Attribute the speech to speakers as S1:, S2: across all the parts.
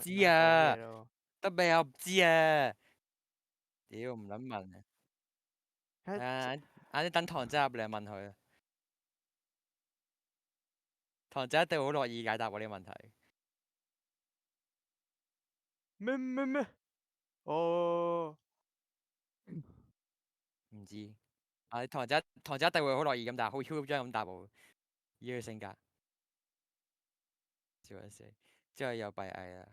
S1: 知
S2: 撚講嘢
S1: 啊，
S2: 咯
S1: 得未啊？唔知啊，屌唔撚問啊！
S2: 喎。
S1: 晏啲等堂仔入嚟問佢啊，堂仔一定好樂意解答我呢個問題。
S2: 咩？哦，
S1: 唔知啊，堂仔一定會好樂意咁答，好 Q 張咁答我，以佢性格，笑一死，之後又閉翳啦。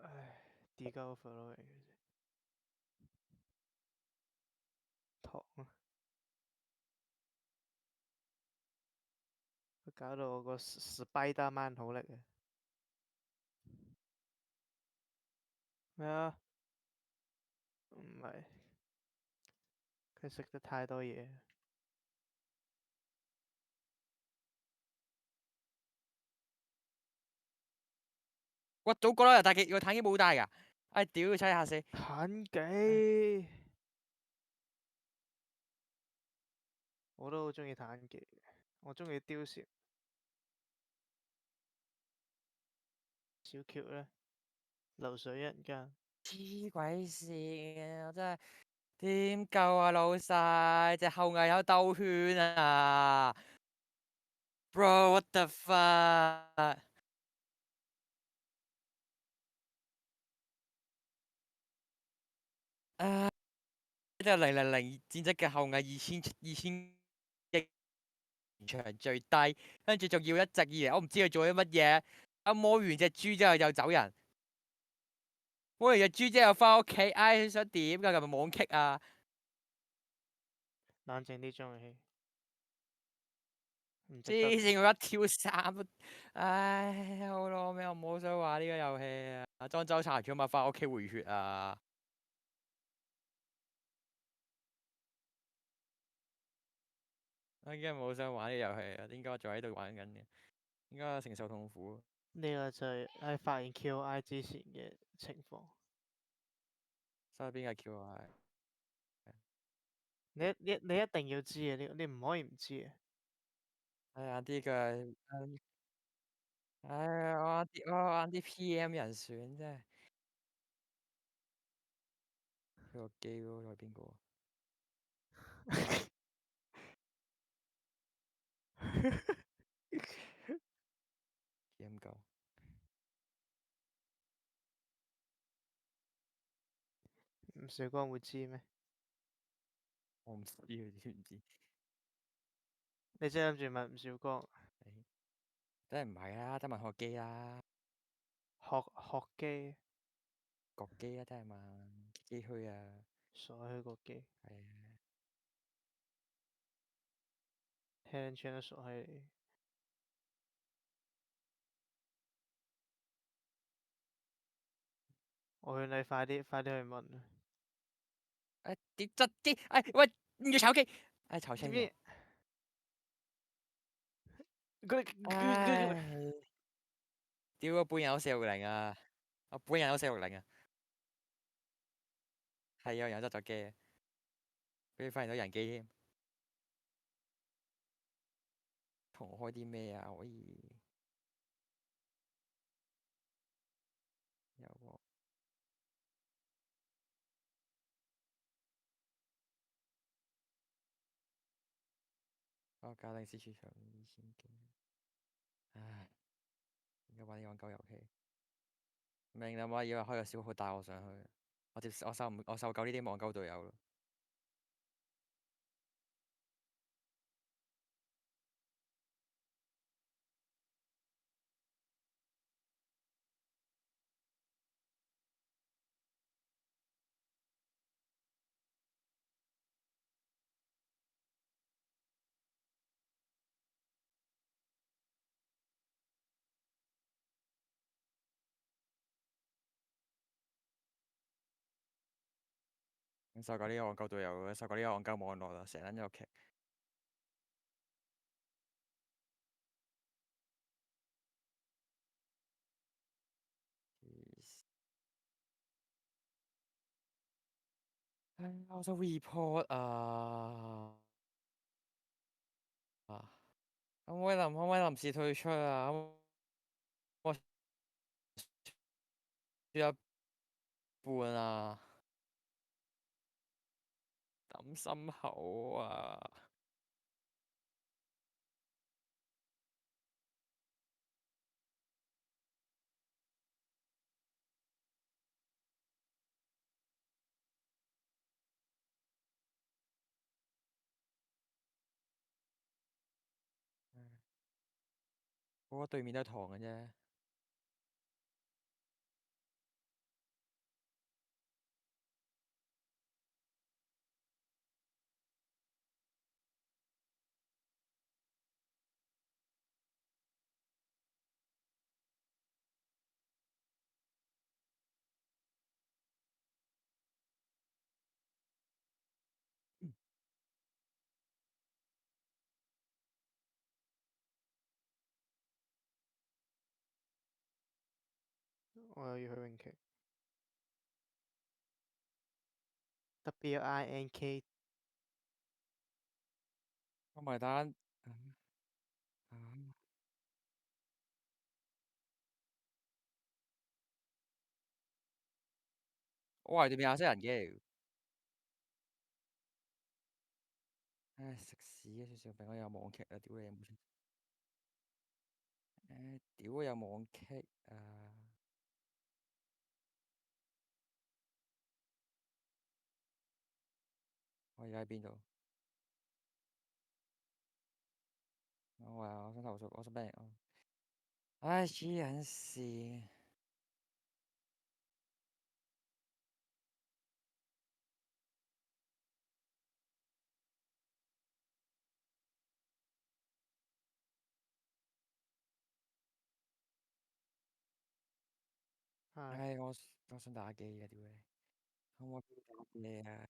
S2: 唉，D 鳩 follow 嚟嘅啫，糖啊！佢搞到我個 Spiderman 好力啊！咩啊？唔係，佢食得太多嘢。
S1: 我早覺得個彈機冇帶㗎，唉屌佢，嚇死！
S2: 彈
S1: 唉
S2: 機，我都好中意彈機，我中意貂蟬。小喬呢？流水人間。
S1: 黐鬼線啊！真係點救啊老細，隻後羿有兜圈啊！Bro what the fuck？啊！呢個000戰績嘅後羿2000億場最低，跟住仲要一直以嚟我唔知佢做咗乜嘢，一摸完隻豬之後又走人，摸完隻豬之後翻屋企，唉想點㗎？係咪網劇啊？
S2: 冷靜啲，張氣，唔值得。
S1: 之前我一跳三都，唉好咯，咩我冇想玩呢個遊戲啊！莊周查橋咪翻屋企回血啊！我已經冇想玩呢個遊戲啊，點解我仲喺度玩緊嘅？應該承受痛苦。
S2: 呢個就係喺發現 QI 之前嘅情況。
S1: 所以邊個 QI？
S2: 你一定要知嘅，呢個你唔可以唔知嘅。
S1: 哎呀啲嘅，唉我啲 PM 人選真係，佢個機嗰個係邊個？PM 狗，
S2: 吳少光會知咩？
S1: 我唔知佢知唔知？
S2: 你真係諗住問吳少光
S1: 誒真係唔係啦，得問學機啦，
S2: 學機，
S1: 國機啊，真係嘛，機虛啊，
S2: 傻去個機，
S1: 係啊，
S2: 聽穿都傻閪你。我勸你快啲去問。
S1: 誒點質機？誒喂唔要炒機，誒炒車咗，
S2: 知唔知？佢
S1: 唉，屌我本人有460啊，我本人有460啊，係有人執咗機，俾佢發現到人機添，同我開啲咩啊？可以有喎。我家庭私處場2000幾，唉，點解玩呢個戇鳩遊戲？明啦嘛，以為開個小號帶我上去，我受夠呢啲戇鳩隊友咯。受夠呢個戇鳩隊友，受夠呢個戇鳩網絡啦，成撚咗個劇。唉，我想 report 啊！可唔可以臨時退出啊？我輸一半啊，抌心口啊！我覺得對面都係糖嘅啫。
S2: 我又要去泳池。WINK
S1: 我埋單。啊我係對面亞洲人嘅。唉，食屎啊！少少病，我有網劇啊！屌你有冇先？唉，屌有網劇啊！我而家喺邊度？我話我想投訴，我想俾人。唉，黐撚線。
S2: 係
S1: 唉，我想打機啊！屌你，可唔可以打機啊？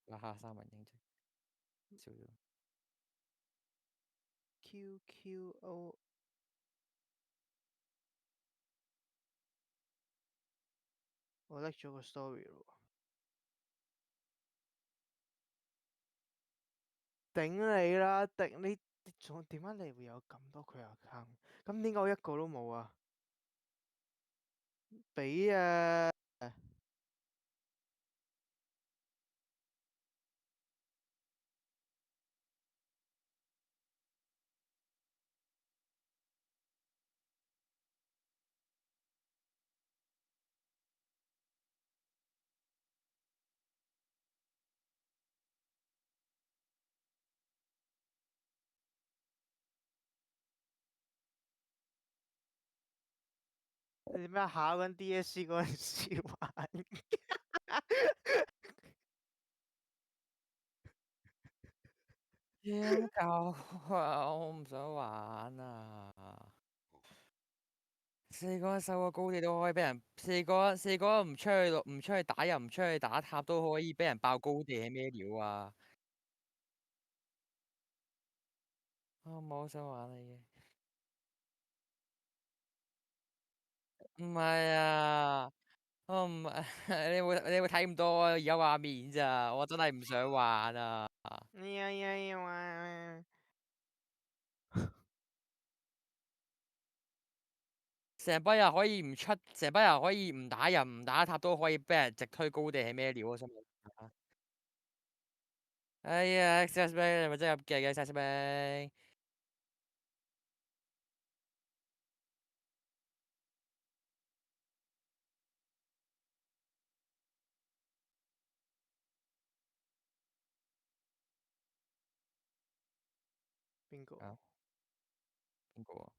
S1: 嗱下三文英啫，笑咗。
S2: QQO。我拎咗個 story 咯。頂你啦！你仲點解你會有咁多佢 account？咁點解我一個都冇啊？俾啊！你點解考緊 DSE 嗰陣時玩？
S1: 點搞啊！我唔想玩啊！四個人收個高地都可以俾人，四個人唔出去打又唔出去打塔都可以俾人爆高地係咩料啊？我唔係好想玩你嘅。唔係啊，我唔係你會睇咁多而家畫面咋？我真係唔想玩啊！
S2: 呀呀呀！
S1: 成班人可以唔出，成班人可以唔打人唔打塔都可以俾人直推高地係咩料啊？心諗哎呀，access 咩？你咪真係咁勁嘅 access 咩？
S2: 邊個？
S1: 啊？邊個啊？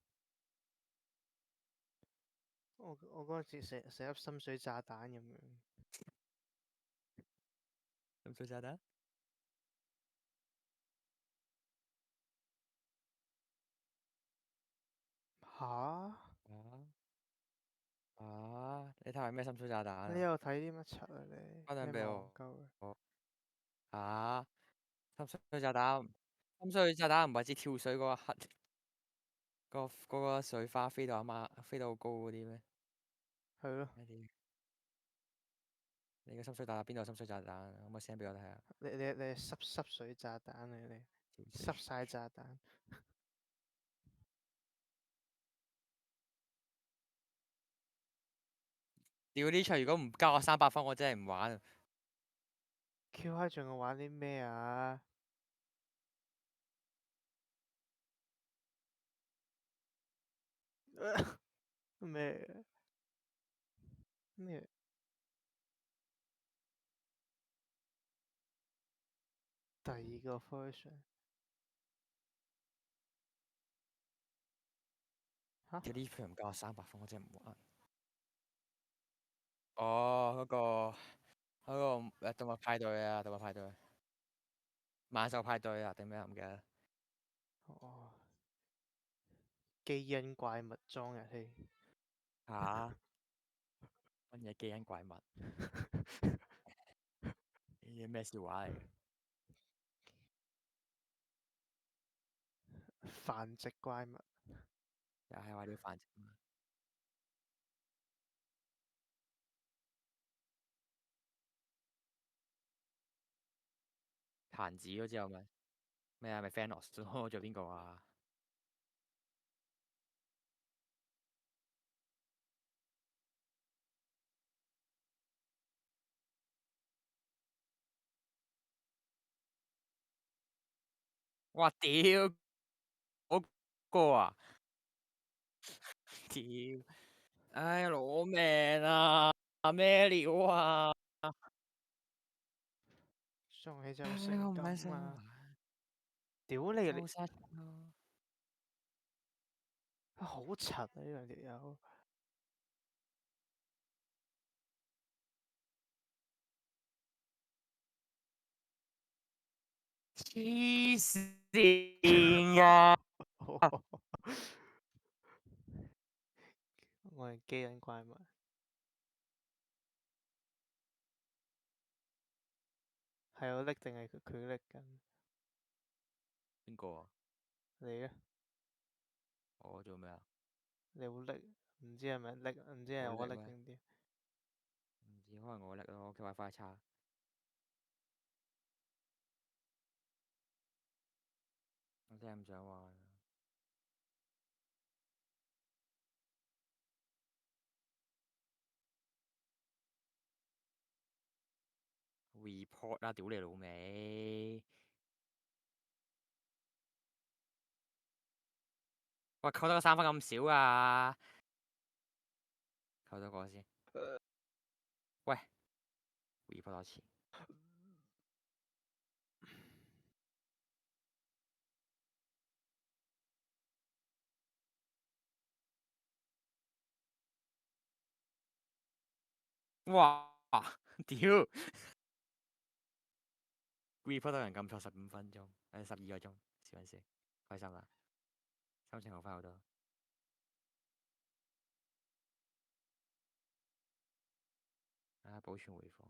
S2: 我嗰陣時成粒深水炸彈咁樣。
S1: 咁衰炸彈？
S2: 吓？
S1: 啊你睇下咩深水炸彈啊？
S2: 你又睇啲乜柒啊你？
S1: 分
S2: 你咪戇
S1: 享俾我。
S2: 鳩嘅。
S1: 啊！深水炸彈，深水炸彈唔係指跳水嗰一刻，嗰個水花飛到阿媽飛到好高嗰啲咩？
S2: 係咯。
S1: 你個深水炸彈邊度有深水炸彈？可唔可以 send 俾我睇下？
S2: 你係濕水炸彈嚟，你
S1: 跳水
S2: 濕晒炸彈。
S1: 屌呢場如果唔加我300分，我真係唔玩啊！
S2: QI 仲要玩啲咩啊？咩咩第二個 version 嚇？
S1: 屌呢場唔加我300分，我真係唔玩。哦，嗰個動物派對啊，動物派對，猛獸派對啊，定咩啊？唔記得。
S2: 哦，基因怪物裝遊戲。
S1: 嚇？乜嘢基因怪物？呢啲咩笑話嚟嘅？
S2: 繁殖怪物。
S1: 又係話啲繁殖嘛？彈子嗰之後咪咩啊？咪 Thanos 咯，仲有邊個啊？哇屌！嗰個啊！屌！唉，攞命啊！咩料啊？
S2: 上氣就
S1: 唉，
S2: 成
S1: 我唔撚想
S2: 咁啊！
S1: 玩，
S2: 屌你你
S1: 收沙場咯！
S2: 好柒啊！呢兩條友。
S1: 黐線啊！
S2: 我係基因怪物。係我拎定係佢拎緊？
S1: 邊個啊？
S2: 你咧？
S1: 我做咩啊？
S2: 你會拎？唔知係咪拎？唔知係我
S1: 我叻咩？
S2: 拎定點？
S1: 唔知可能我叻咯，我屋企 WiFi 差。我真係唔想玩。report 啦，屌你老味！喂，扣得個3分咁少啊？扣咗個先。喂，report 多次。哇！屌！report 到人撳錯15分鐘，12個鐘，笑緊笑，開心啦，心情好翻好多。啊，保存回放。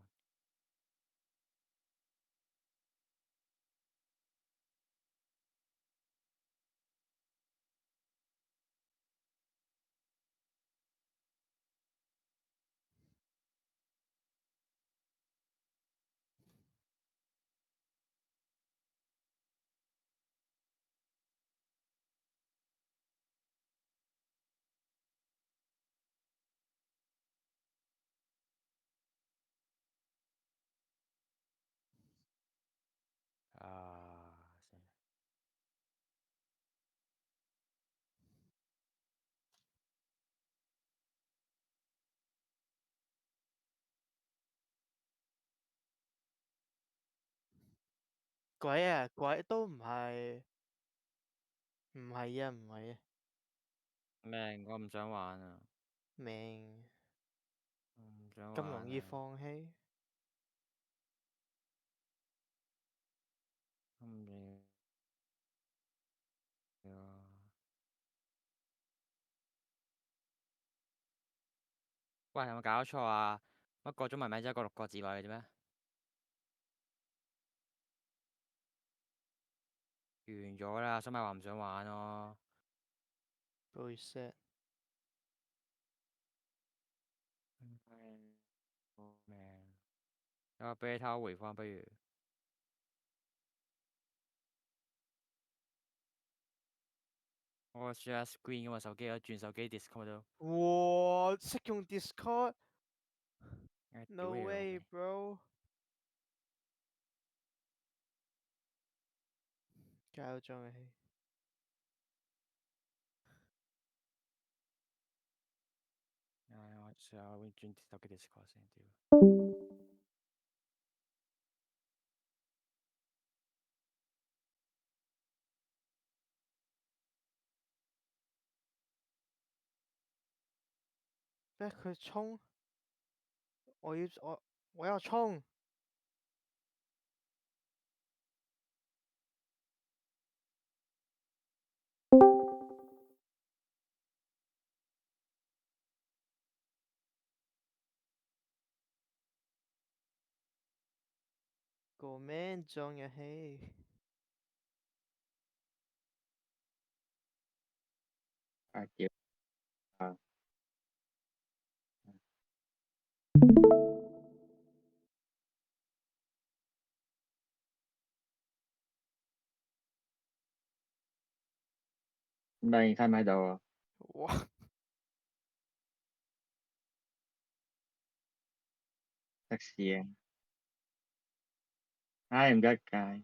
S1: 啊，算啦。
S2: 鬼啊！鬼都唔係，唔係啊，唔係啊，
S1: 咩？我唔想玩啊！
S2: 命
S1: 我唔想
S2: 咁容易
S1: 玩啊！
S2: 放棄？
S1: 唔要啊！喂，有冇搞錯啊？乜個中文名只係個6個字內嘅啫咩？完咗啦，所以咪話唔想玩咯。
S2: reset。
S1: 命，有俾你睇下回放不如？我 share screen 噶嘛，手機有轉手機 Discord 都。
S2: 哇！識用 Discord？
S1: 唉屌
S2: No
S1: 你老
S2: way,
S1: 味！bro！
S2: 加油張嘅戲，
S1: 唉，我試下轉手機 Discord 先，屌！
S2: 咩佢衝？我要衝！個 man 張嘅戲，
S3: 啊屌啊！咁當然睇唔睇到啊？
S2: 哇！
S3: 的士啊！唉唔得㗎，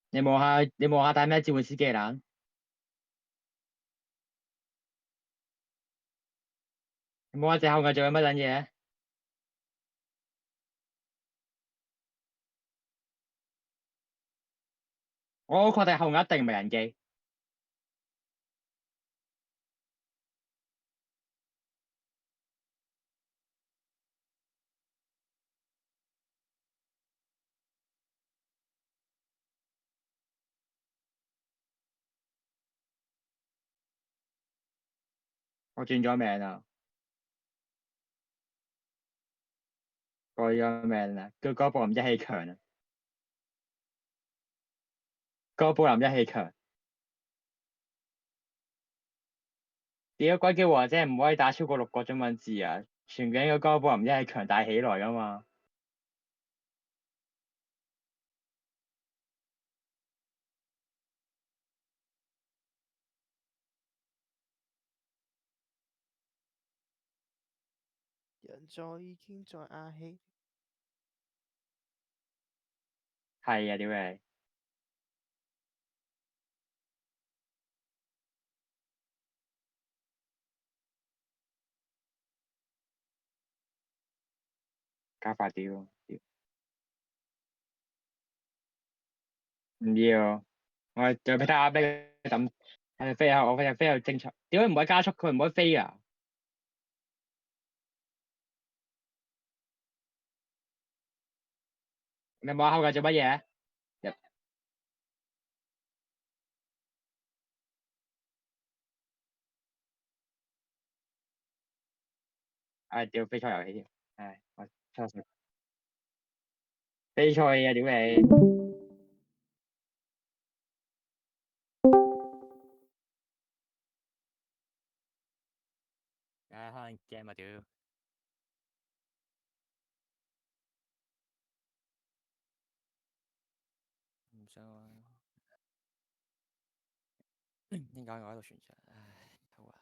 S3: 你望下帶咩召喚師機蘭？你望下隻後羿做緊乜撚嘢？我好確定後羿一定唔係人機，我轉咗名啦，改咗名啦，叫哥布林一氣強啊！哥布林一氣強，屌鬼叫王姐唔可以打超過6個中文字啊！全景個哥布林一氣強大起來㗎嘛！
S2: 人在已經在亞氣，
S3: 係啊，屌你！加快啲喎，唔要，我就俾睇下俾佢抌，係飛下我飛去精彩，點解唔可以加速？佢唔可以飛啊！你望下後羿做乜嘢？入唉屌飛錯遊戲添，唉我錯實飛錯嘢啊屌你！
S1: 唉，可能 game 啊屌！唔想玩，點解我喺度船上？唉，好麻煩。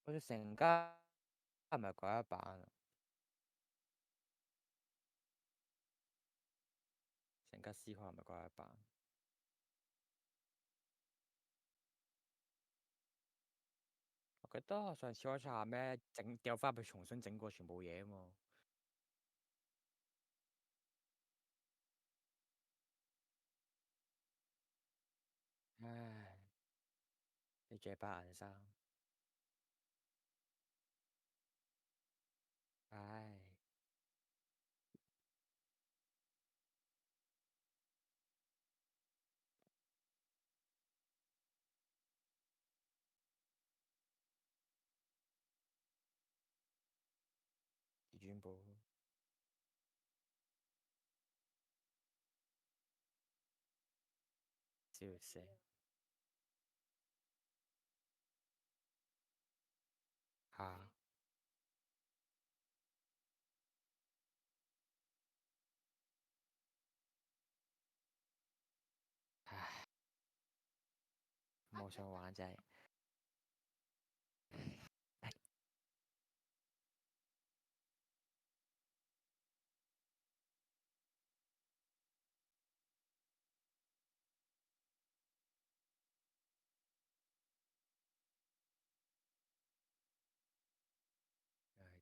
S1: 好似成家係咪改一版啊？成家思考係咪改一版？我記得上次開查咩整掉翻去重新整過全部嘢啊嘛。唉，你着白顏衫，唉，至尊寶。笑死。嚇！唉，冇想玩真係。唉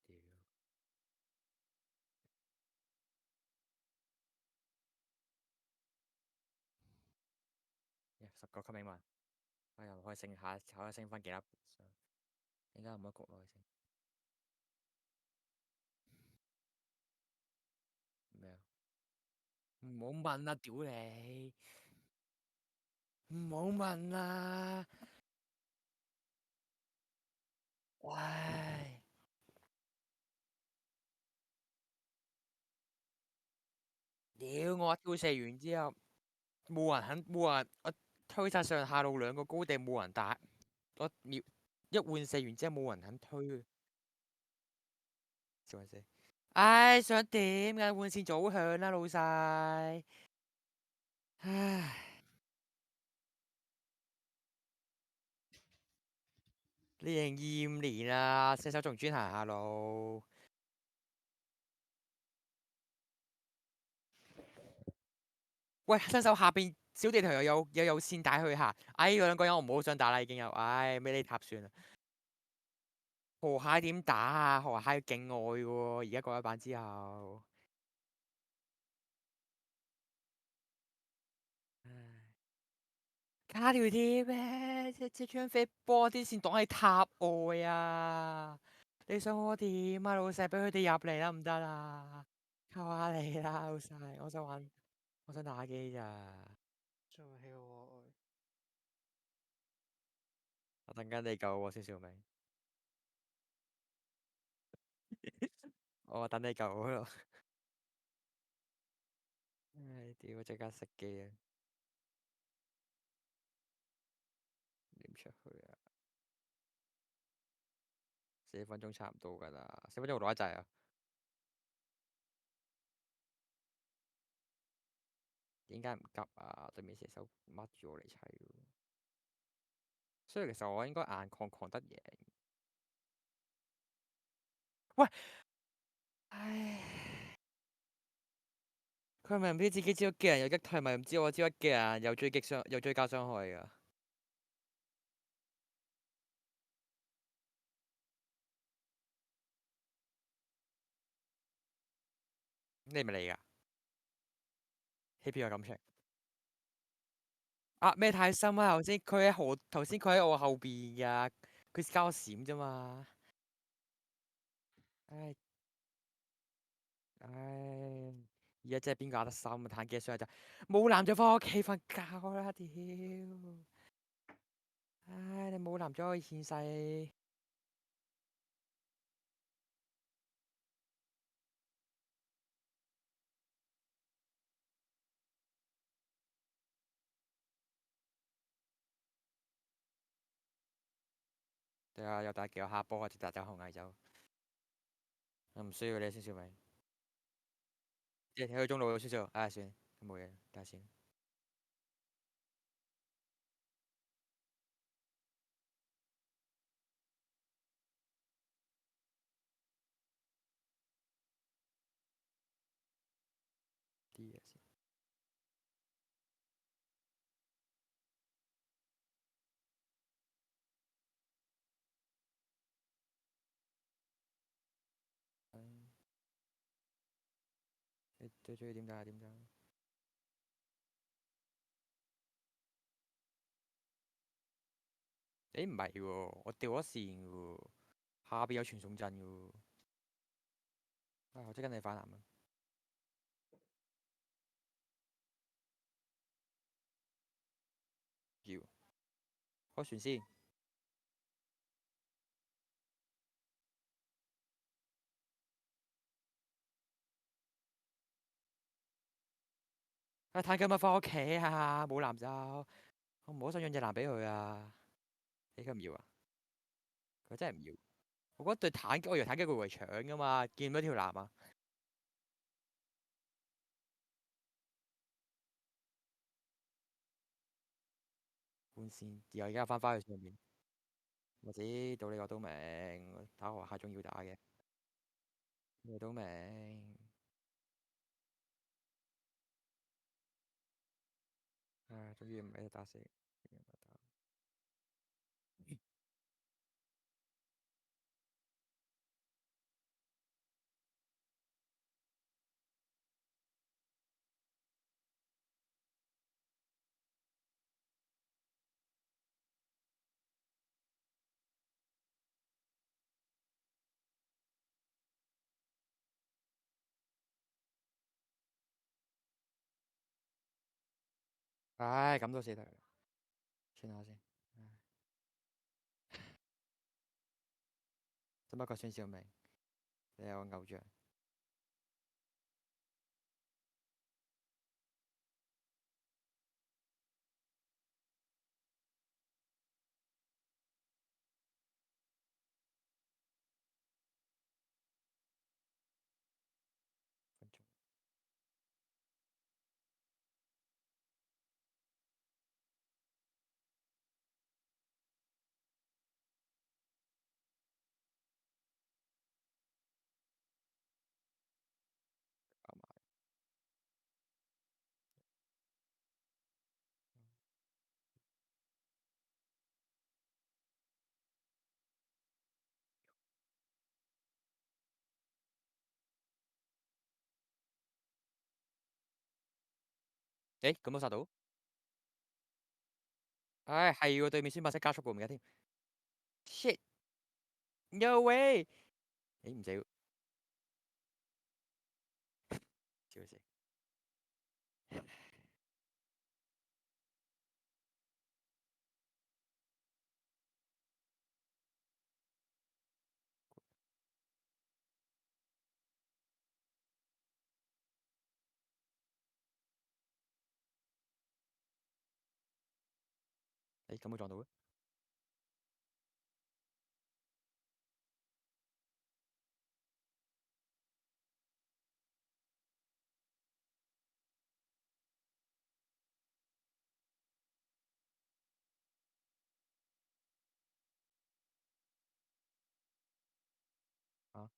S1: 屌！10個級名嘛，我又可以升下，可以升翻幾粒？點解唔可以局內升？咩啊？唔好問啊！屌你！唔好問啊！唉！屌我跳射完之後，冇人，我推晒上下路2個高地冇人打，我一換射完之後冇人肯推，笑死！唉，想點㗎？換線早響啦，老細！唉，你已經2、5年啦，射手仲專行下路。喂，新手下邊小地圖又有線帶去下，唉，嗰兩個人我唔好想打啦，已經有，唉，咩呢塔算啦。河蟹點打啊？河蟹要境外嘅喎，而家改咗版之後。唉，卡條貼咩？即張飛波啲線擋喺塔外啊！你想我點啊？老細俾佢哋入嚟啦，唔得啦！求下你啦，老細，我想打機咋。
S2: 仲係我
S1: 我等緊你救我先，小明。我等你救我咯。唉，屌！即刻熄機啊！點出去啊？4分鐘差唔多㗎啦，4分鐘我攞一掣啊！點解唔急啊？對面射手乜住我嚟砌喎。所以其實我應該硬抗得贏。喂！唉，佢係咪唔知自己招嘅人有擊退，咪唔知我招嘅人有追擊傷，有追加傷害㗎？你咪嚟㗎？HP 有感情啊？咩太深啊？頭先佢喺我後邊㗎，佢交我閃啫嘛。唉唉，而家真係邊個打得深啊？彈幾傷就冇男就翻屋企瞓覺啦！屌，唉，你冇男咗可以獻世。對啊，又打幾個下波，直打走紅蟻走。我唔需要你先，小明。即係去中路有少少，唉，算，冇嘢，睇下先。啲嘢先。你最中意點解？點解？誒唔係喎，我掉咗線喎，下邊有傳送陣嘅喎。啊，我即跟你反藍啊！要開船先。啊，睇緊咪翻屋企啊！冇藍就。我唔好想養隻男俾佢啊！你佢唔要啊？佢真係唔要。我覺得對坦，我以為坦克佢會搶噶嘛，見唔到條男啊？換線，然後而家翻返去上面。我知道理我都明，打學下仲要打嘅，我都明。唉，終於唔係打死。唉，咁都死得，算下先。唉，只不過孫小明，你係我偶像。分鐘。搞埋。誒，咁都殺到？唉，係喎，對面先把識加速過唔記得添。Shit！No way！誒，唔死喎，笑死。誒，咁冇撞到嘅？啊，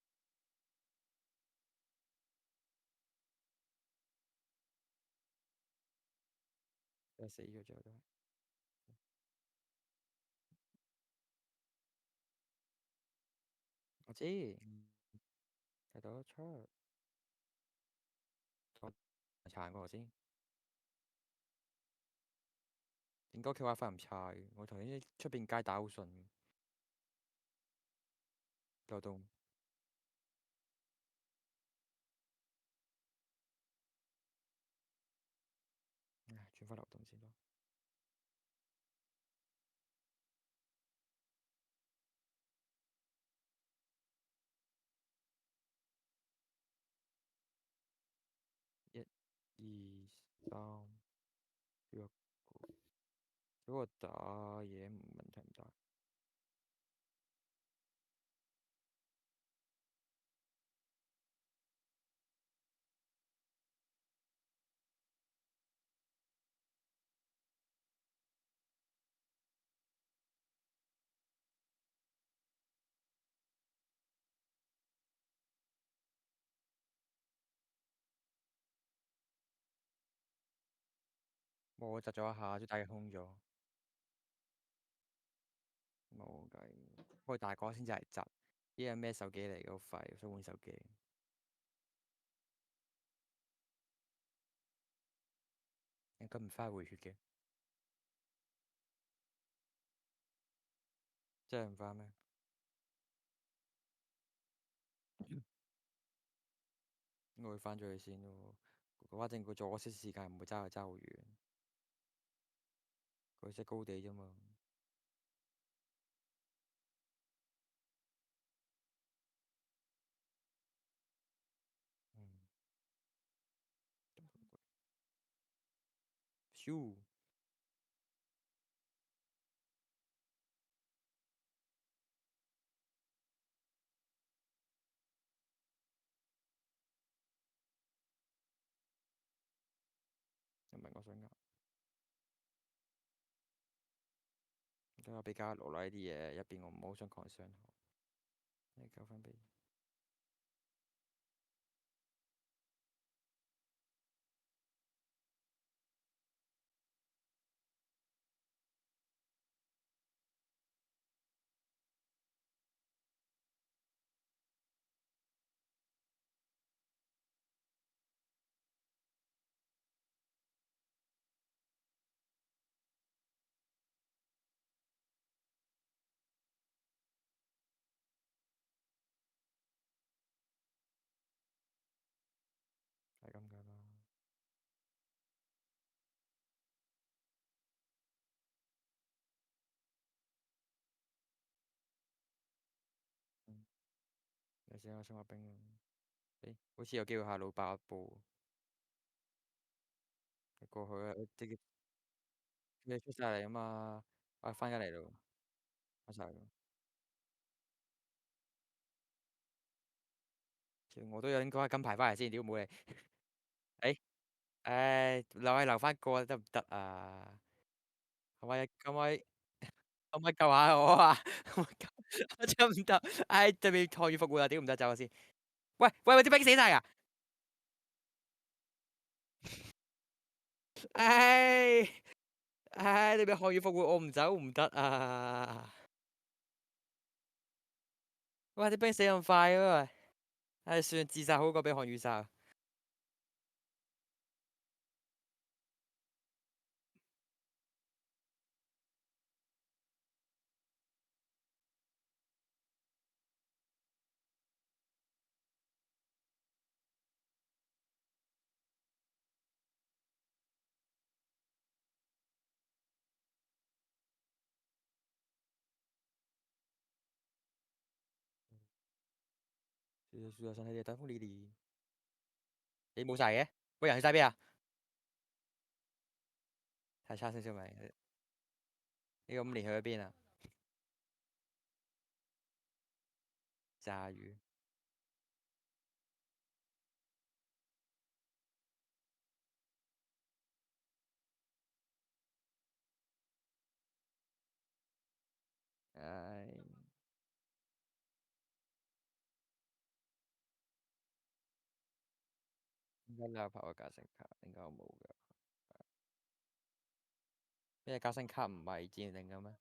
S1: 都係死咗最後都係。我知，睇到出。我查過先。點解佢 WiFi 唔差嘅？我頭先出邊街打好順嘅，流動。唉，轉翻流動先咯。一、二、三，呢個如果打嘢問題唔大。我窒咗一下，都大嘅空咗。冇計，開大個先至係窒。呢係咩手機嚟嘅？好廢，想換手機。應該唔翻去回血嘅，真係唔翻咩？我會翻咗去先咯。反正佢做嗰些時間唔會爭好遠，佢識高地啫嘛。嗯，咻！想講。咁我比較落嚟啲嘢入邊，我唔好想講傷害。你交翻俾。係咁噶啦。嗯，有時我想話冰咯。誒，好似有機會下路爆一波。你過去啊，直接你出晒嚟啊嘛，我翻緊嚟咯，翻晒嚟咯。其實我都有應該金牌翻嚟先，屌冇你。誒，留翻個得唔得啊？可唔可以救下我啊？可唔可以救我真唔得，對面漢語復活啊！屌唔得，走我先。喂，啲兵死晒啊！唉對面漢語復活，我唔走唔得啊！喂，啲兵死咁快啊！算自殺好過俾漢語殺。輸咗身體嘅等風你哋，你冇晒嘅？喂，人去晒邊啊？太差少少咪？呢個5年去咗邊啊？炸魚。唉，應該你有拍過加成卡，應該我冇噶。咩加成卡唔係自然定嘅咩？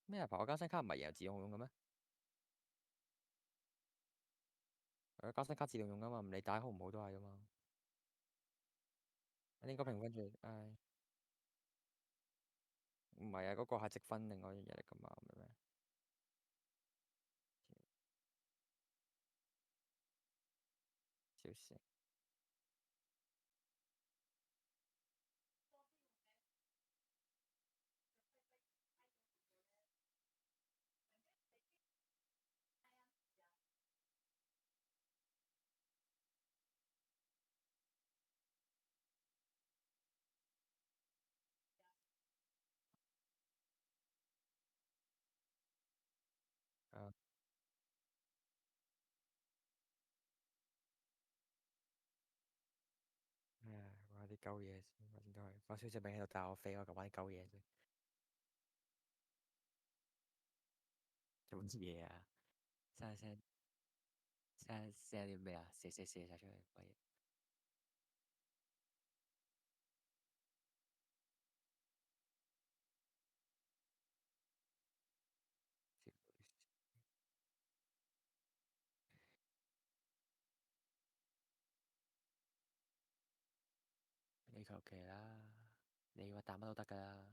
S1: 咩拍過加成卡唔係由自動用嘅咩？加成卡自動用噶嘛，唔理打好唔好都係噶嘛。應該平均住，唉，唔係啊，嗰個係積分另外一樣嘢嚟噶嘛，唔係咩？笑死！啊，唉，玩啲鳩嘢先，我應該係發消息俾喺度帶我飛，我咁玩啲鳩嘢啫。做乜嘢啊？聲啲咩啊？射晒出嚟鬼嘢！你求其啦，你話打乜都得噶啦。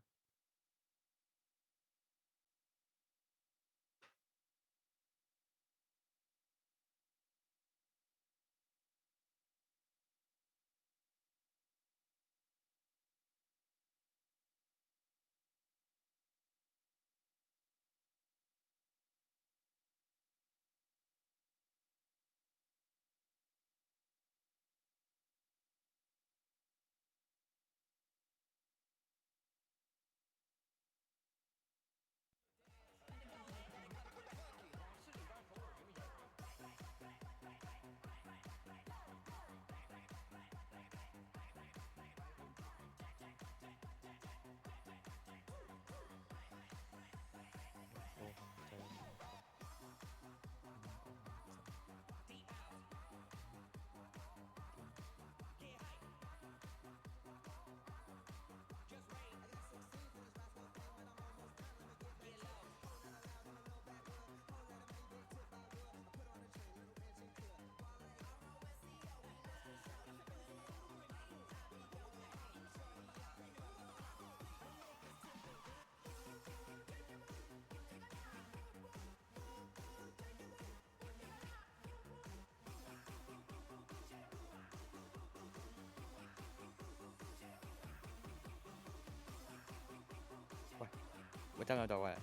S1: 真嗰度啊，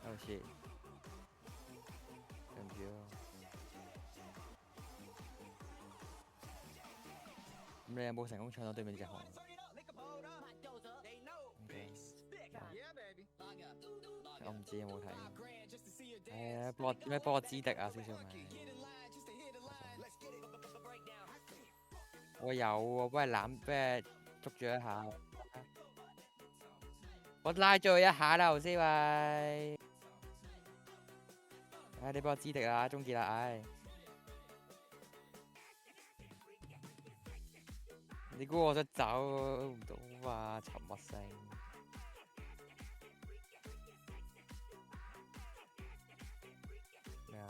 S1: 好似對唔住咯。咁你有冇成功搶到對面隻熊？OK，我唔知有冇睇。係啊，幫我知敵啊，少少咪。我有喎，幫佢捉住一下。我拉咗佢一下啦，頭先喂。唉，你幫我知敵啦，終結啦，唉。你估我想走唔到啊？沉默聲。咩啊？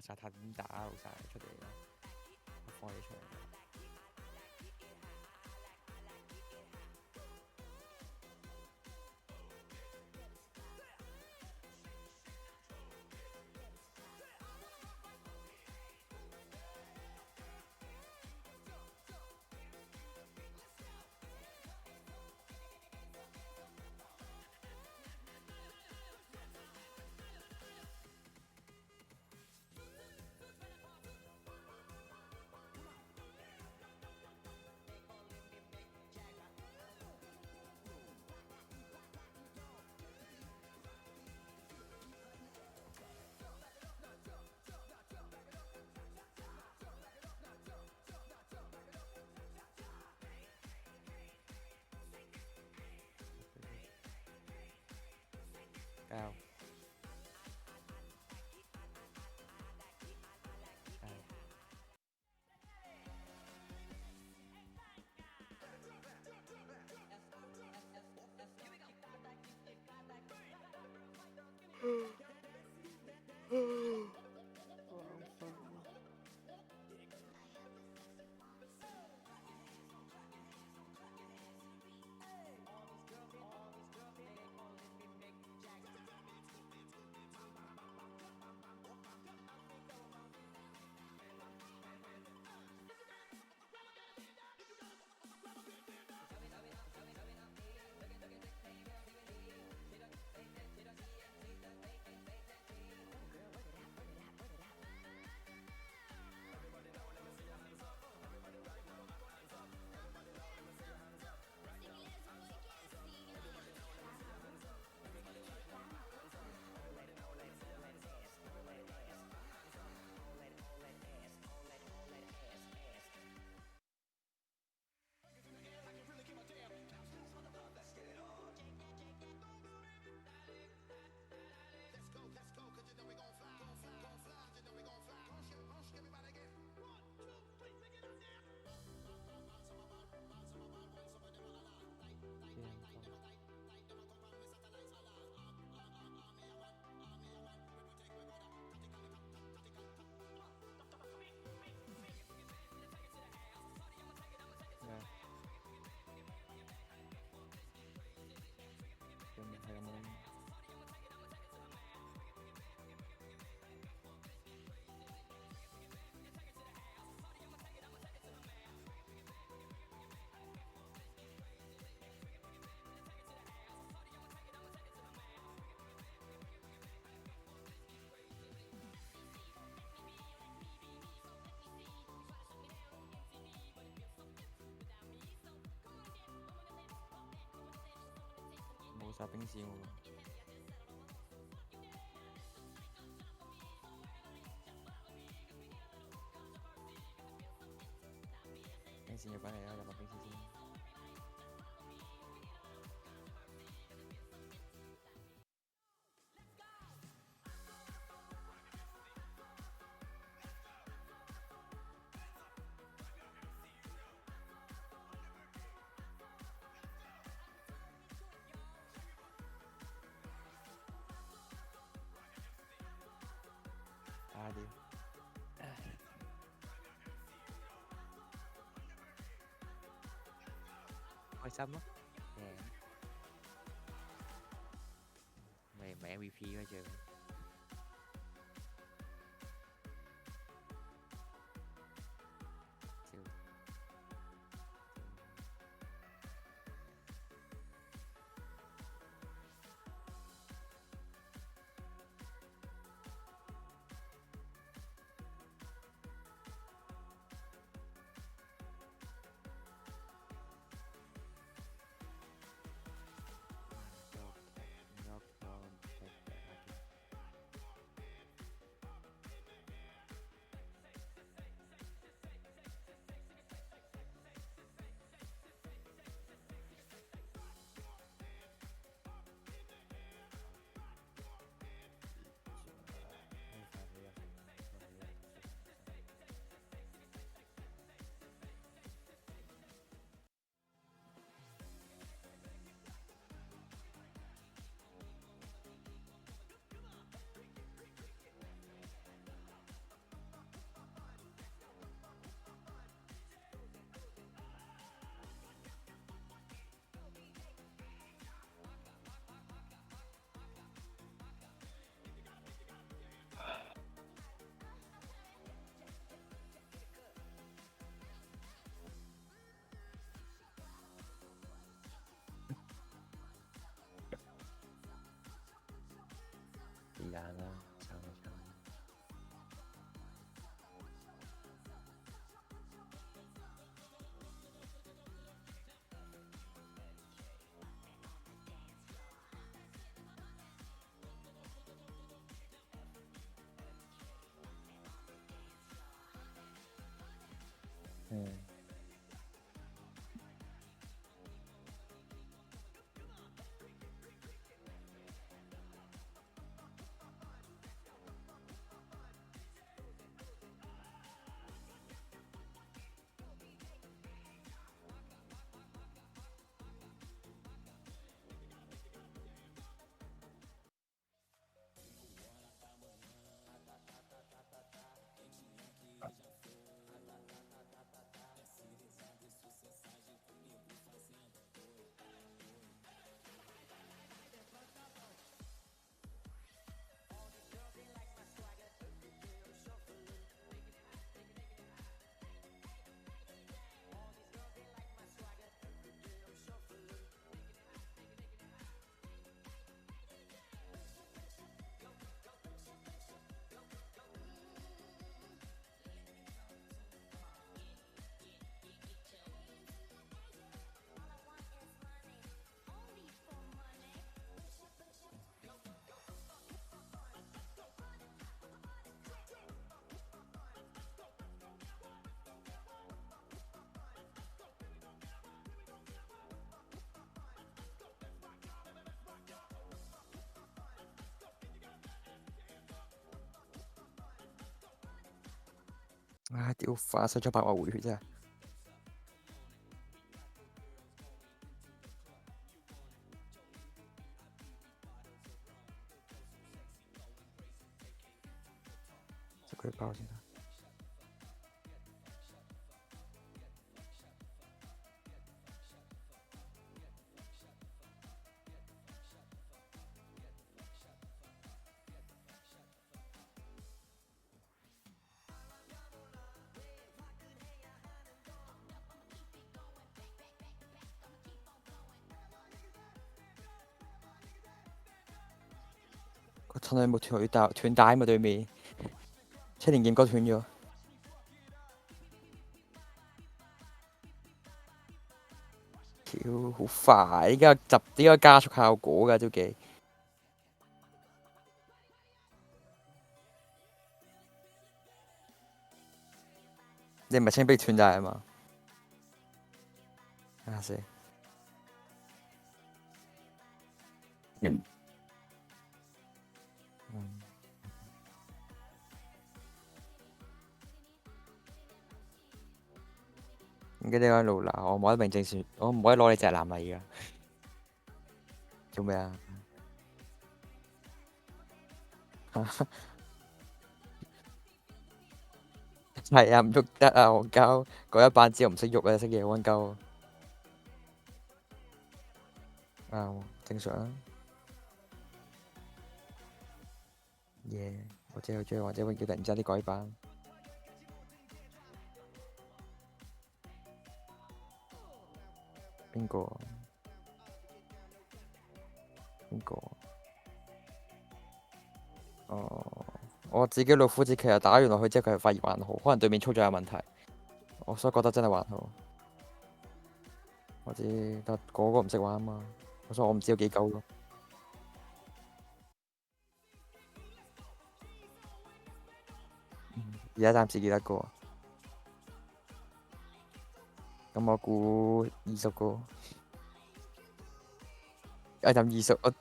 S1: 沙灘點打老晒出嚟啦，放你出嚟啦。加油！
S2: 好眼瞓啊！
S1: 冇晒冰線喎。冰線要滾嚟啦，入落冰線先。啊屌！開心咯，咪 MVP 咩啫？笑。啊！屌化使咗8話回血真係。食佢包先啦。個親女冇斷帶嘛對面，青年劍哥斷咗。屌好快！依家加速效果㗎都幾。你唔係清逼斷帶啊嘛？睇下先。唔記得呢個路嗱，我唔可以名正言，我唔可以攞你隻男嚟㗎。做咩啊？係啊，唔喐得啊，戇鳩。嗰一班之後唔識喐啊，識嘢溫鳩。正常啊。或者會叫突然之間啲改版。邊個？我自己老夫子其實打完落去之後，佢係發現還好，可能對面操作有問題。我所以覺得真係還好。我知，但個個唔識玩啊嘛，所以我唔知有幾鳩咯。而家暫時幾多個？咁我估20個。20，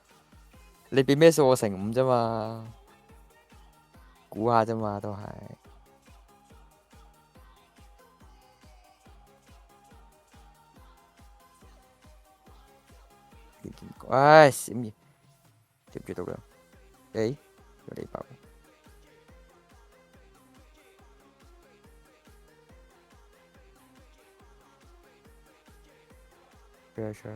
S1: 你俾咩數我乘5啫嘛？估下啫嘛，都係。唉，閃熱，接唔接到㗎？有你爆。Pressure。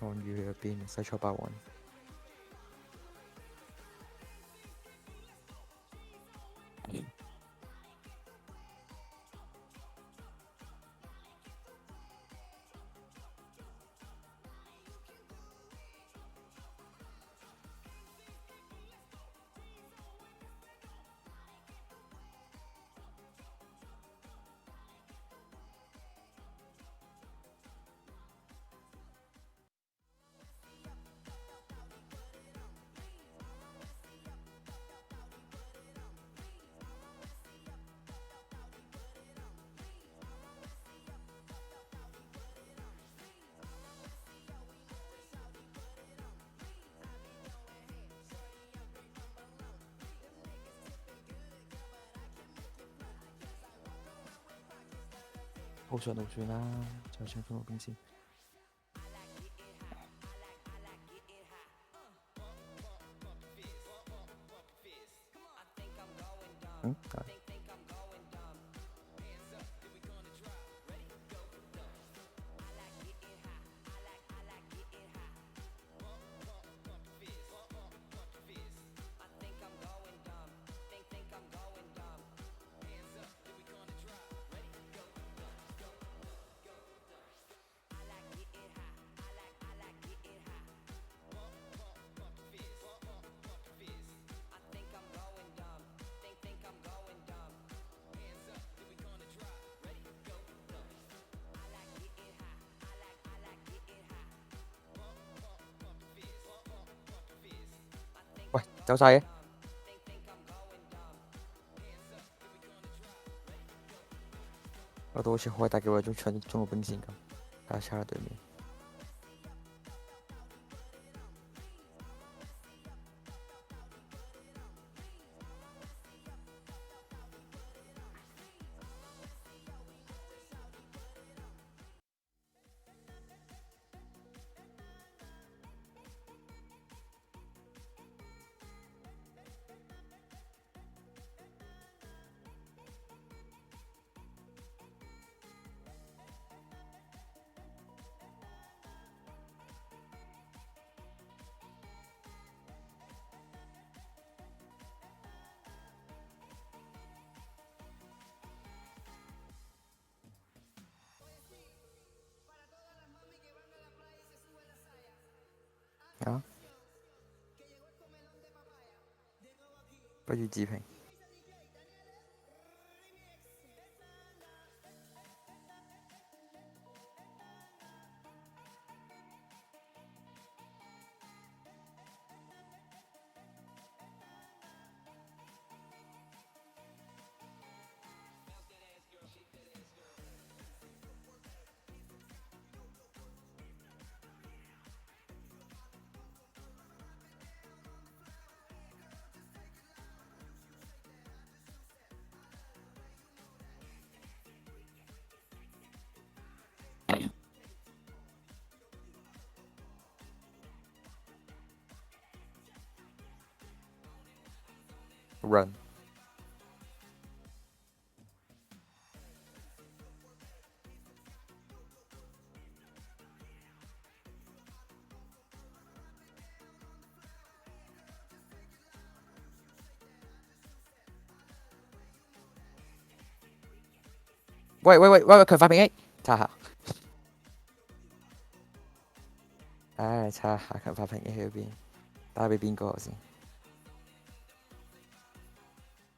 S1: on 魚去入邊，西錯8碗。好上路算啦，再上中路兵先。喂，走晒嘅。我都好似開大幾個鐘搶中路兵線咁，大叉對面。啊？不予置評。Run。喂，佢發屏 A，查下。唉，查下佢發屏 A 去邊？打俾邊個先？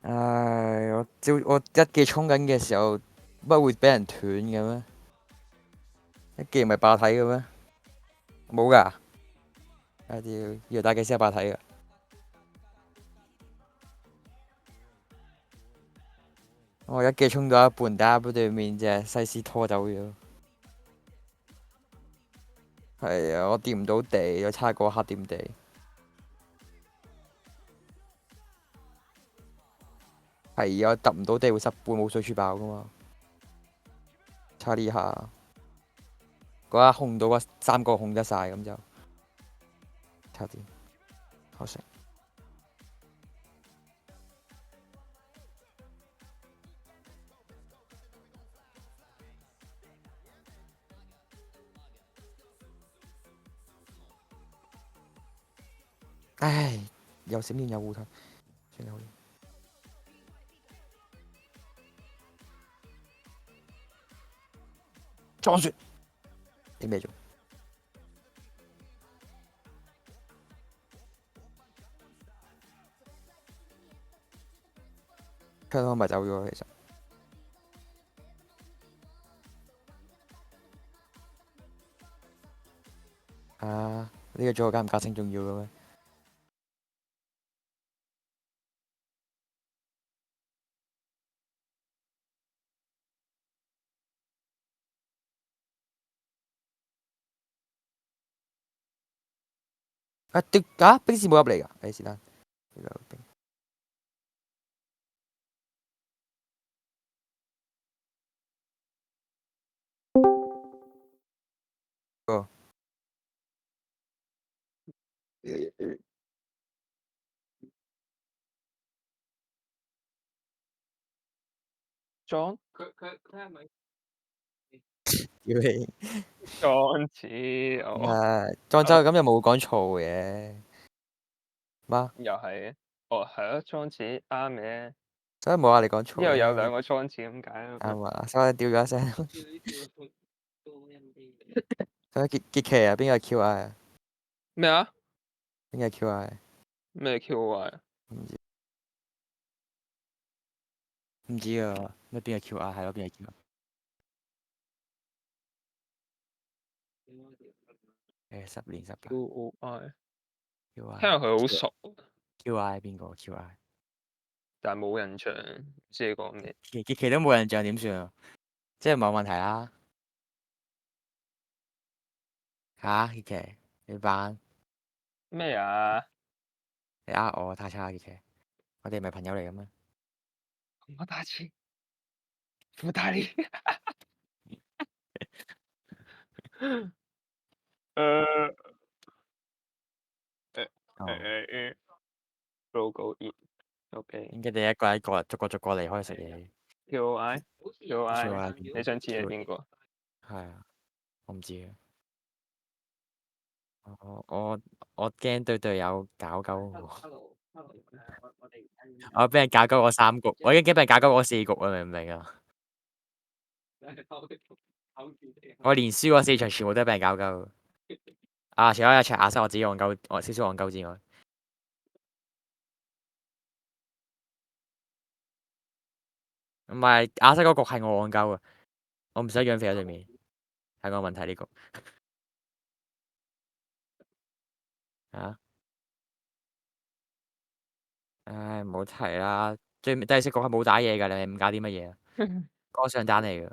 S1: 唉，我一記衝緊嘅時候，乜會俾人斷嘅咩？一記唔係霸體嘅咩？冇㗎。啊屌！以為打機先係霸體㗎。我一記衝到一半，打俾對面隻西施拖走咗。係啊，我掂唔到地，我差嗰刻掂地。係啊，揼唔到地會失半冇水柱爆噶嘛。差呢下，嗰刻控到嗰3個控得晒咁就差啲，可惜。唉，有閃電有護盾，算好啲。裝雪，啲咩做？香港咪走咗其實。啊，呢個組合加唔加星重要嘅咩？啊屌！啊兵士冇入嚟㗎，誒是但。哦。
S2: 裝
S4: 佢係咪
S1: 屌你！
S4: 裝似我？
S1: 莊周咁又冇講錯嘅，媽，
S4: 又係嘅，哦係咯，裝似啱嘅，
S1: 所以冇話你講錯
S4: 因為有
S1: 嘅。
S4: 兩個裝似咁解咯。
S1: 啱啊，所以屌咗一聲。所以傑奇啊，邊個 QI 啊？
S4: 咩啊？
S1: 邊個 QI？
S4: 咩 QY 啊？
S1: 唔知唔知啊，咩邊個 QI 係咯？邊個 QI？誒10年18
S4: QOI， 聽
S1: QI
S4: 落佢好熟，
S1: QI 邊個 QI？
S4: 但係冇印象，唔知你講咩。
S1: 傑奇都冇印象點算啊？即係冇問題啦。嚇，傑奇，你班
S4: 咩啊？
S1: 你呃我太差，傑奇，我哋唔係朋友嚟嘅咩？
S4: 我打字，不打你。呃
S1: 哦，
S4: logo in OK
S1: 應該你一個人逐個離開食嘢。
S4: QI
S1: 超
S4: QI，
S1: 嗌
S4: 你想知係邊個？
S1: 係啊，我唔知啊。我驚對隊友搞鳩我，我俾人搞鳩我3局，我已經驚俾人搞鳩我4局啦，明唔明啊？我連輸嗰4場全部都係俾人搞鳩。啊，除咗一場亞瑟我自己戇鳩，我少少戇鳩之外，唔係亞瑟嗰局係我戇鳩啊，我唔想養肥喺對面，係個問題呢局。啊，唉，唔好提啦，第4局係冇打嘢㗎，你唔搞啲乜嘢啊？嗰個上單嚟㗎，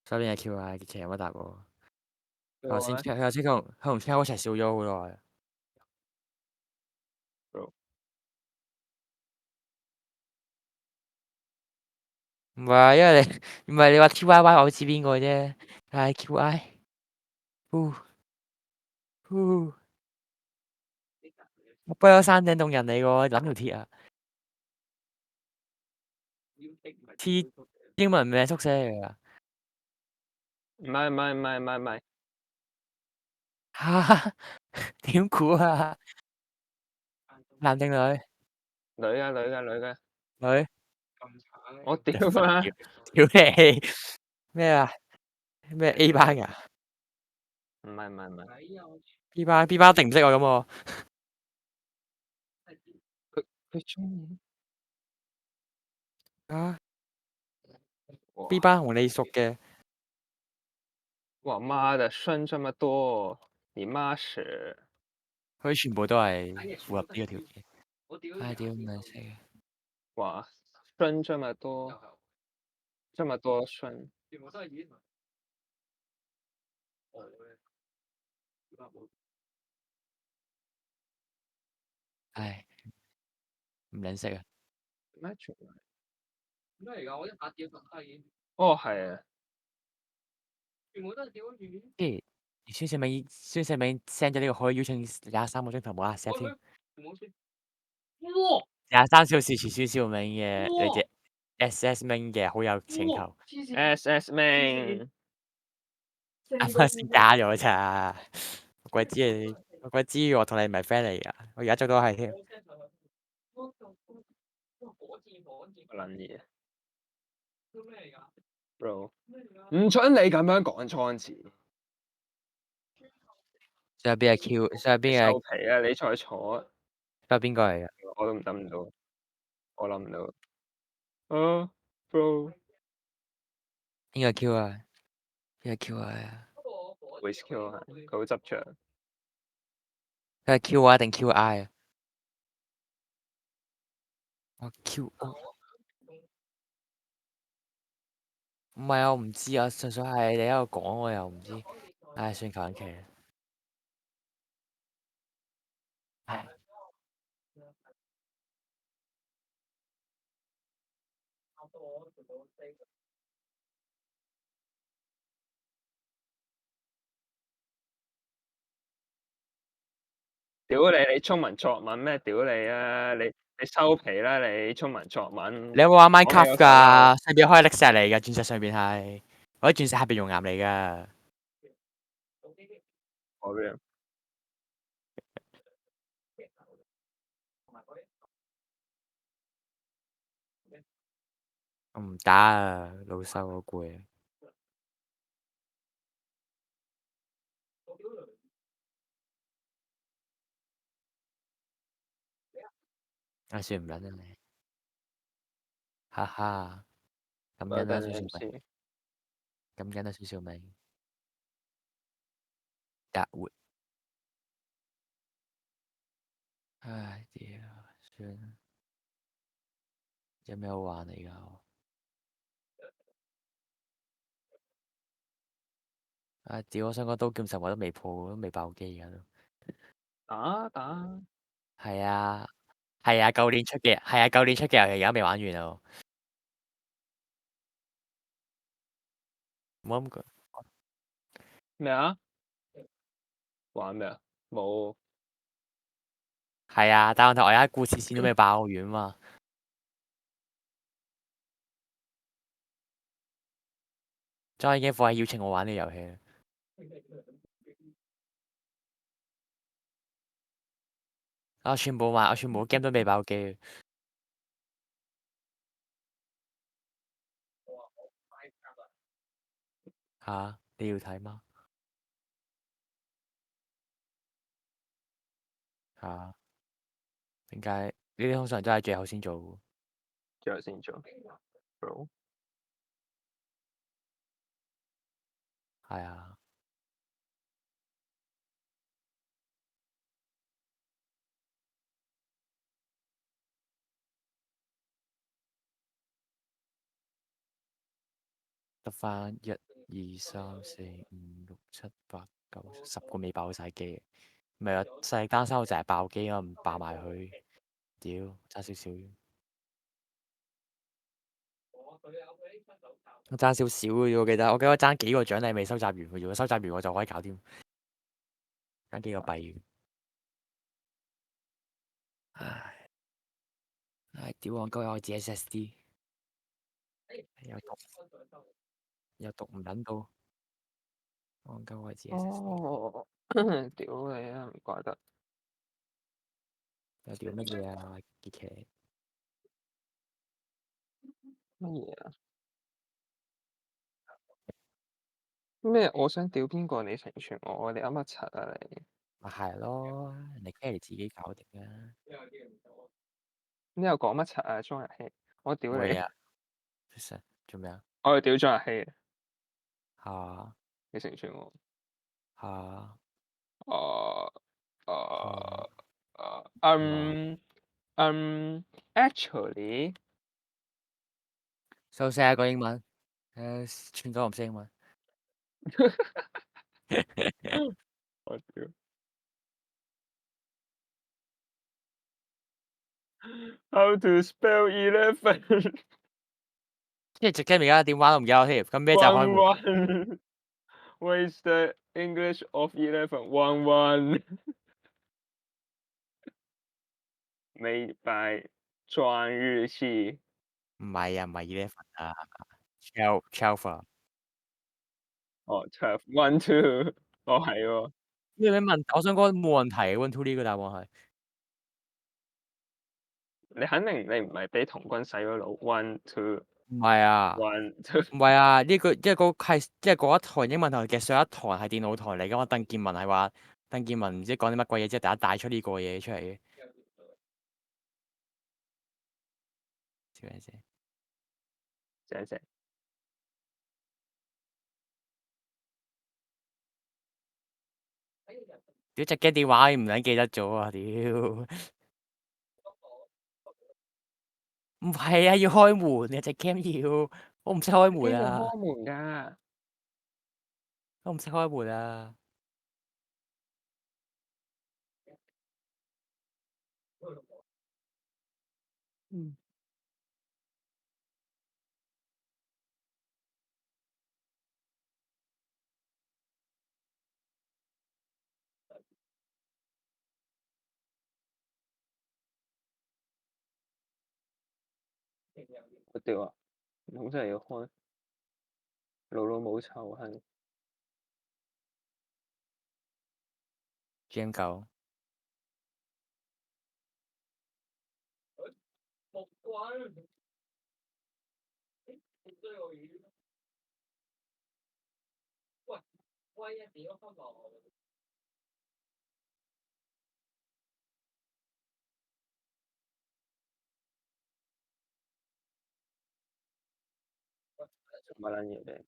S1: 所以邊係 Q 啊？其實有乜答我？佢頭先佢同 Q 一齊笑咗好耐。唔係啊，因為你唔係你話 QYY 我知邊個啫，係 QI。呼呼，我不嬲山頂洞人嚟喎，諗條鐵啊！T 英文名縮寫嚟㗎。
S4: 唔係，
S1: 嚇？點估啊？男定女？
S4: 女嘅，
S1: 女？
S4: 我屌
S1: 屌
S4: 啊！
S1: 屌你咩啊？咩 A 班㗎
S4: 唔係，
S1: ？B 班一定唔識我咁喎。
S4: 佢中意
S1: 啊
S4: 哇
S1: ！B 班同你熟嘅，
S4: 我媽的孫這麼多，你媽屎！
S1: 佢全部都係符合呢個條件。唉，屌唔撚死嘅。
S4: 哇，孫這麼多，這麼多孫，
S1: 唉，唔撚識啊！
S4: 咩全部？哦，係啊，
S1: 跟住孫世美 send 咗呢個可以邀請23個鐘頭冇啦 set 添。23小時前孫兆銘嘅你隻 SS 明嘅好友請求，
S4: SS 明，
S1: 啱啱先加咗咋，我鬼知我同你唔係 friend 嚟㗎，我而家做到係添。
S4: 乜撚嘢？Bro，唔准你咁樣講錯字，
S1: 上邊係 Q，上邊係
S4: 收皮啊！你再坐，
S1: 邊個嚟㗎？
S4: 我都諗唔到，我諗唔到。啊，Bro，
S1: 邊個 Q 啊？邊個 Q 啊？
S4: voice Q 啊，佢好執着。
S1: 佢係 Q 啊定 QI 啊？我 Q，唔係啊，我唔知啊，純粹係你喺度講，我又唔知。唉，算求緊其啦。唉，
S4: 屌你！你中文作文咩？屌你啊！你收皮啦！你中文作文，
S1: 你有冇玩
S4: 講咩
S1: Minecraft
S4: 有手啦？
S1: 㗎？上邊開力石嚟㗎，鑽石上邊係，我啲鑽石下邊熔岩嚟㗎。
S4: 我邊？
S1: 我唔打啊，老細好攰啊。唉，算唔撚啦你，哈哈，感
S4: 我
S1: 恩啦
S4: 等
S1: 孫兆銘，
S4: 陣先。
S1: 感恩啦孫兆銘，達活。唉，屌，算啦。有咩好玩嚟㗎？啊！屌！我想講刀劍神話都未破，都未爆機㗎都。
S4: 打
S1: 係啊，係啊，舊年出嘅，係啊，舊年出嘅遊戲而家未玩完啊！冇咁講。
S4: 咩啊？玩咩啊？冇。
S1: 係啊，但係問題我而家故事線都未爆完嘛。張已經放棄邀請我玩呢個遊戲。我全部玩，我全部 game 都未爆機。嚇！你要睇嗎？嚇！點解呢啲通常都係最後先做嘅？
S4: 最後先做。Bro，
S1: 係啊，得翻1、2、3、4、5、6、7、8、9、10個未爆晒機。唔係啊，細力單身我就係爆機啊，唔爆埋佢。屌，爭少少。我爭少少嘅啫，我記得我爭幾個獎勵未收集完嘅啫，收集完我就可以搞掂。爭幾個幣。唉，屌我鳩有我自己 SSD，又讀唔撚到，我鳩我自己 SSD，
S4: 哦，屌你啊！唔怪得。
S1: 又屌乜嘢啊？結劇
S4: 乜嘢啊？咩？我想屌邊個你成全我？你噏乜柒啊你？
S1: 咪係咯，人哋 carry 自己搞掂啦，
S4: 你又講乜柒啊？莊日希，我屌你！
S1: 冇嘢啊，其實做咩啊？
S4: 我要屌莊日希，
S1: 下
S4: 你成全我。
S1: 下
S4: 誒誒
S1: 下
S4: 誒
S1: 嘛，actually，收聲個英文，串咗唔識英文。
S4: 我屌，How to spell 11？
S1: 即係直 cam 而家電話都唔記得添，咁咩就開門？
S4: One Where's the English of 11？11美白裝日系。
S1: 唔係啊，唔係11啊，12啊。
S4: 哦，12 1 2，哦係喎。
S1: 咩問？我想講冇問題嘅，1 2呢個答案係。
S4: 你肯定你唔係俾童軍洗咗腦。1 2
S1: 唔係啊，
S4: 1 2。
S1: 唔係啊，呢個即係嗰一堂英文堂嘅上一堂係電腦堂嚟噶嘛？鄧健文係話鄧健文唔知講啲乜鬼嘢，之後突然間帶出呢個嘢出嚟嘅。笑咩啫？
S4: 謝謝。
S1: 屌隻機電話唔撚記得咗啊！屌，唔係啊，要開門啊，隻 cam 要，我唔識開門
S4: 邊個
S1: 啊，
S4: 開門㗎？
S1: 我唔識開門啊。
S4: 嗯，我屌啊！咁真係要開，老母臭閪。
S1: GM9，
S4: 做乜撚嘢嚟？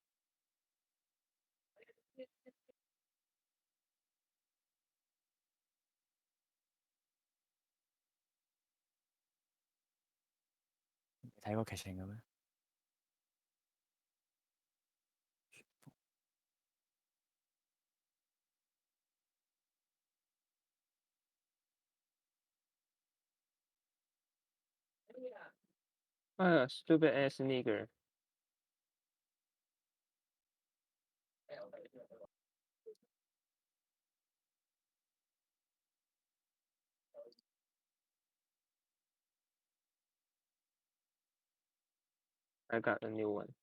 S1: 睇過劇情嘅咩？
S4: 啊，stupid ass nigger。I got a new one。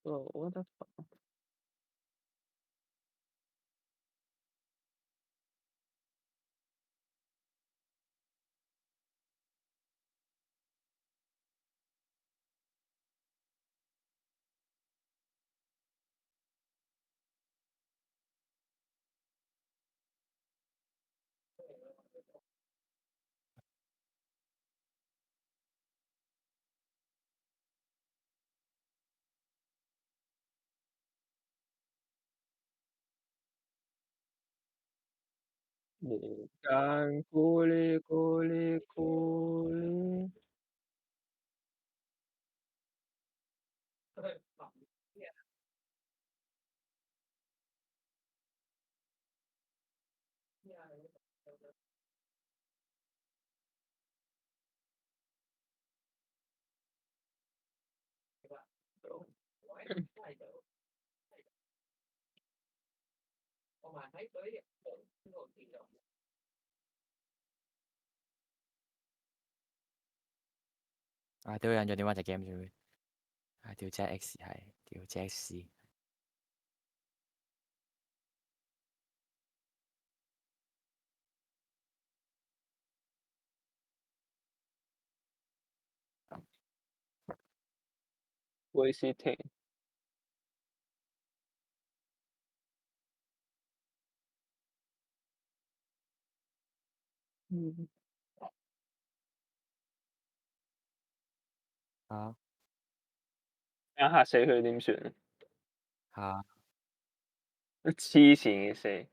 S4: 哦，what the fuck？年間咕哩咕哩咕哩。
S1: 啊！屌有印象點玩隻 game 先？啊！屌 JX 係，屌 JX。
S4: 會是停。嗯。
S1: 嚇
S4: 嚇死佢點算？
S1: 嚇
S4: 黐線嘅四。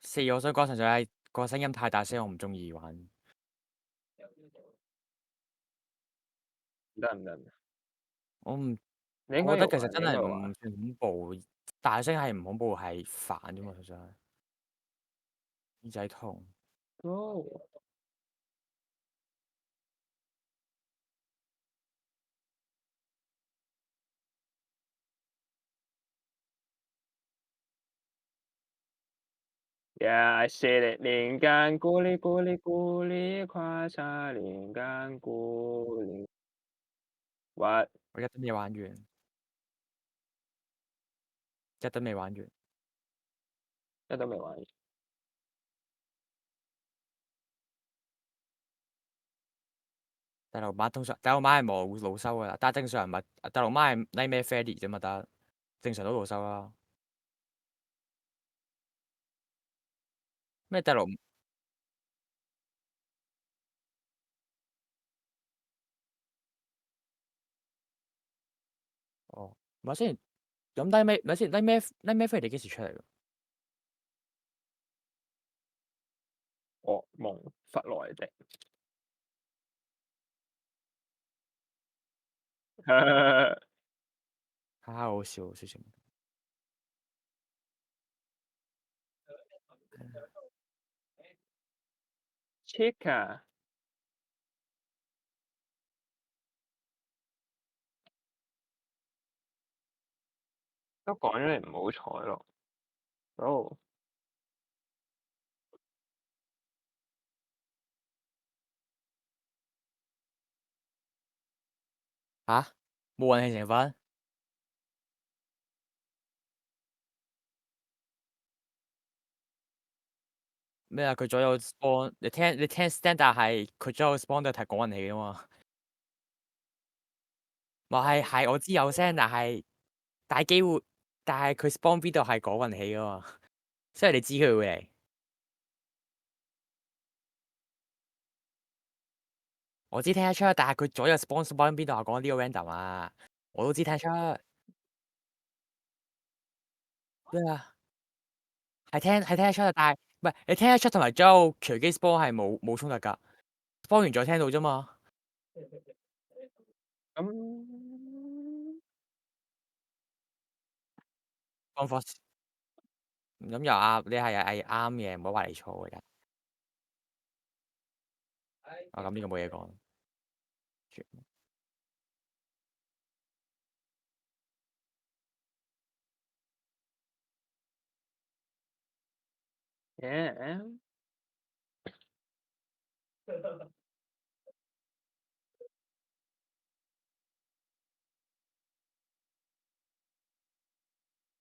S1: 四，我想講純粹係個聲音太大聲，我唔中意玩。
S4: 唔得唔得唔得，
S1: 我唔，
S4: 你應
S1: 我覺得
S4: 該要玩，
S1: 其實真係
S4: 你應該要玩。
S1: 唔算恐怖，大聲係唔恐怖，係煩啫嘛，純粹係耳仔痛。
S4: 哦。Yeah, I said it。連間咕哩咕哩咕哩，跨叉連間咕哩。What？
S1: 我一都未玩完，一都未玩完。
S4: 一都未玩。
S1: 大陸媽通常，大陸媽係冇老收噶啦，但係正常唔係，大陸媽係 Nightmare Freddy 啫嘛，得正常都老收啦。咩大陸？哦，咪先，咁 Nightmare 咪先，Nightmare Freddy 幾時出嚟㗎？
S4: 噩夢弗萊迪。
S1: 哈哈，好笑，少少。
S4: Chica。都講咗你唔好彩咯。哦。
S1: 嚇？冇運氣成分？咩啊？佢左右 spawn，你聽 standard 係佢左右 spawn 都係睇講運氣㗎嘛。係我知有聲，但係大機會，但係佢 spawn 邊度係講運氣噶嘛，所以你知佢會嚟。我知聽得出，但係佢左右 spawn 邊度係講呢個 random 啊，我都知聽得出。咩啊？係聽得出啊，但係唔係你聽得出同埋左右隨機 spawn 係冇衝突㗎，spawn 完再聽到啫嘛。
S4: 咁
S1: 放火咁又啱，你係啱嘅，唔好話你錯嘅。啊咁呢個冇嘢講。
S4: 嘅，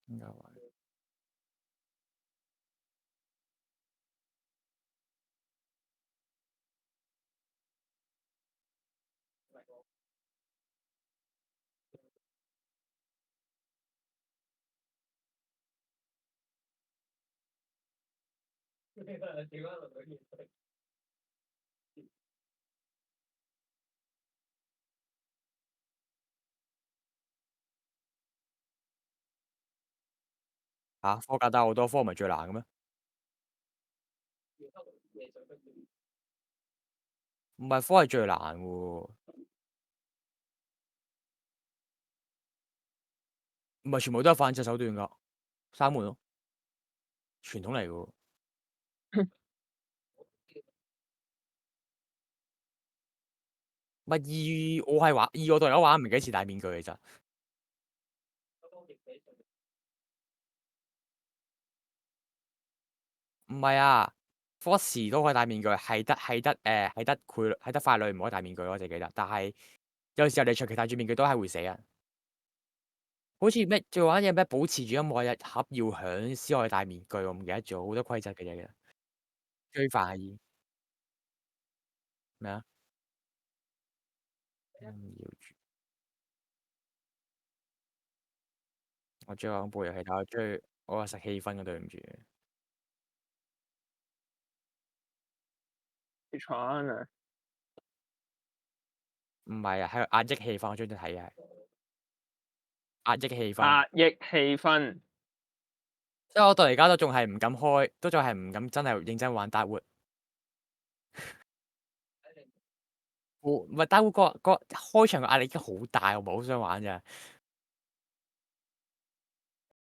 S1: 應該話嚇科簡單好多，科唔係最難嘅咩？唔係科係最難喎，唔係全部都係反制手段㗎，三門咯，傳統嚟嘅喎。唔係二，我係玩二，我到而家玩唔明幾次戴面具其實。唔係啊 f o r 都可以戴面具，係得傀儡唔可以戴面具咯，我淨記得。但係有時候你長期戴住面具都係會死啊。好似咩最玩嘢咩保持住音樂一盒要響先可以戴面具，我唔記得咗，好多規則嘅嘢嘅。最煩係咩啊？要住我最講部遊戲，但我中意我係食氣氛嘅，對唔住。
S4: 你闖啊！
S1: 唔係啊，係壓抑氣氛，我中意睇嘅係壓抑氣氛。
S4: 壓抑氣氛，
S1: 所以我到而家都仲係唔敢開，都仲係唔敢真係認真玩 Darkwood。唔係 Darkwood 個開場嘅壓力已經好大，我唔係好想玩咋。